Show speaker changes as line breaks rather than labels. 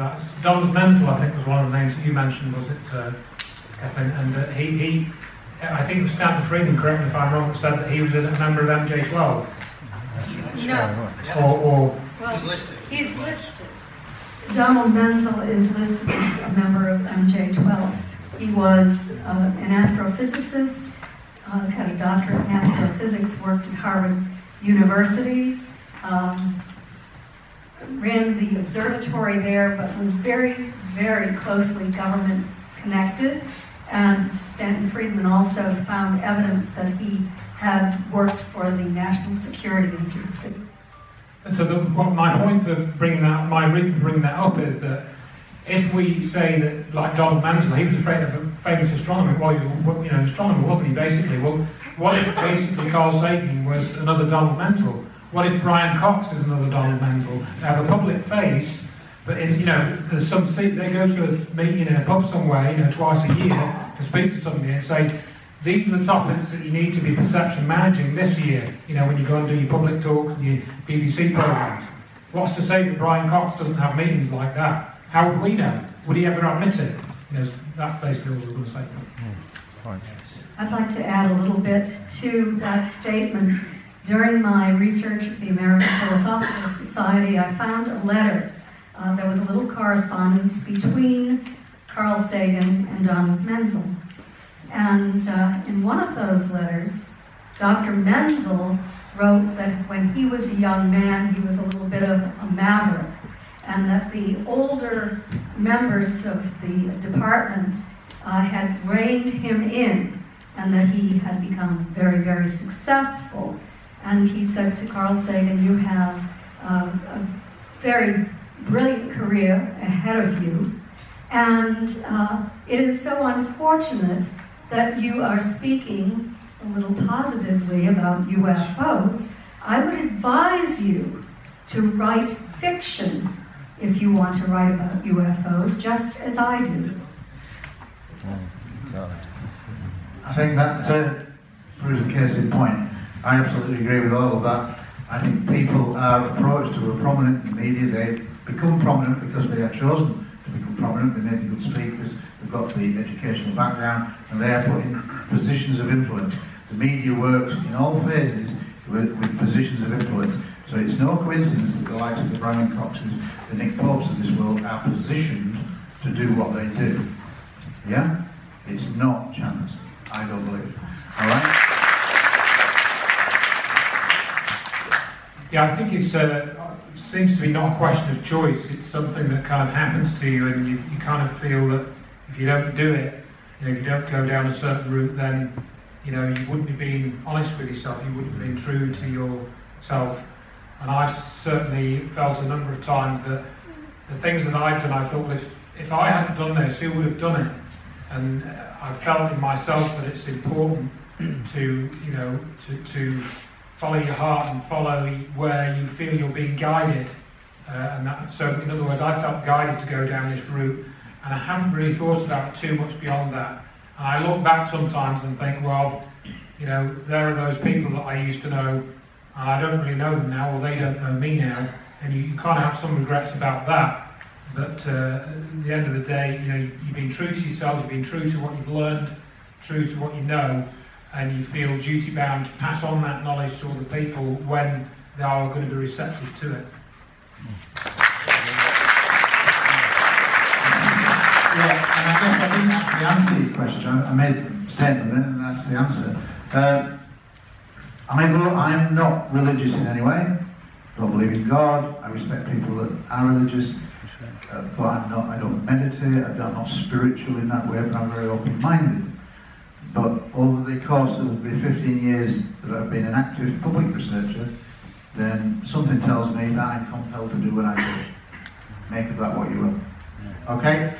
that. Donald Menzel, I think, was one of the names that you mentioned, was it, Kathleen? And he, I think it was Stanton Friedman, correct me if I'm wrong, said that he was a member of MJ12.
No.
Well, he's listed.
Donald Menzel is listed as a member of MJ12. He was an astrophysicist, had a doctorate in astrophysics, worked at Harvard University, ran the observatory there, but was very, very closely government connected. And Stanton Friedman also found evidence that he had worked for the National Security Agency.
So my point for bringing that, my reason for bringing that up is that if we say that, like Donald Menzel, he was afraid of a famous astronomer, well, he was, an astronomer, wasn't he, basically? Well, what if basically Carl Sagan was another Donald Menzel? What if Brian Cox is another Donald Menzel? They have a public face, but there's some seat, they go to a meeting in a pub somewhere, twice a year to speak to somebody and say, these are the topics that you need to be perception managing this year, when you go and do your public talks and your BBC programmes. What's to say that Brian Cox doesn't have meetings like that? How would we know? Would he ever admit it? That's basically all we're going to say.
I'd like to add a little bit to that statement. During my research at the American Philosophical Society, I found a letter. There was a little correspondence between Carl Sagan and Donald Menzel. And in one of those letters, Dr. Menzel wrote that when he was a young man, he was a little bit of a maverick, and that the older members of the department had reined him in, and that he had become very, very successful. And he said to Carl Sagan, you have a very brilliant career ahead of you, and it is so unfortunate that you are speaking a little positively about UFOs. I would advise you to write fiction if you want to write about UFOs, just as I do.
I think that proves the case in point. I absolutely agree with all of that. I think people are approached who are prominent in the media. They become prominent because they are chosen to become prominent. They may be good speakers, they've got the educational background, and they are put in positions of influence. The media works in all phases with positions of influence. So it's no coincidence that the likes of the Brian Coxes, the Nick Popes of this world are positioned to do what they do. Yeah? It's not chance. I don't believe. All right?
Yeah, I think it seems to be not a question of choice. It's something that kind of happens to you, and you kind of feel that if you don't do it, if you don't go down a certain route, then you wouldn't be being honest with yourself. You wouldn't be being true to yourself. And I've certainly felt a number of times that the things that I've done, I thought, well, if I hadn't done this, who would have done it? And I felt in myself that it's important to follow your heart and follow where you feel you're being guided. So in other words, I felt guided to go down this route, and I haven't really thought about too much beyond that. And I look back sometimes and think, well, there are those people that I used to know, and I don't really know them now, or they don't know me now, and you kind of have some regrets about that. But at the end of the day, you've been true to yourself, you've been true to what you've learned, true to what you know, and you feel duty-bound to pass on that knowledge to other people when they are going to be receptive to it.
Yeah, and I guess I didn't actually answer your question. I made a statement and that's the answer. I'm not religious in any way. Don't believe in God. I respect people that are religious, but I don't meditate. I'm not spiritual in that way, but I'm very open-minded. But over the course of the 15 years that I've been an active public researcher, then something tells me that I'm compelled to do what I do. Make of that what you will. Okay?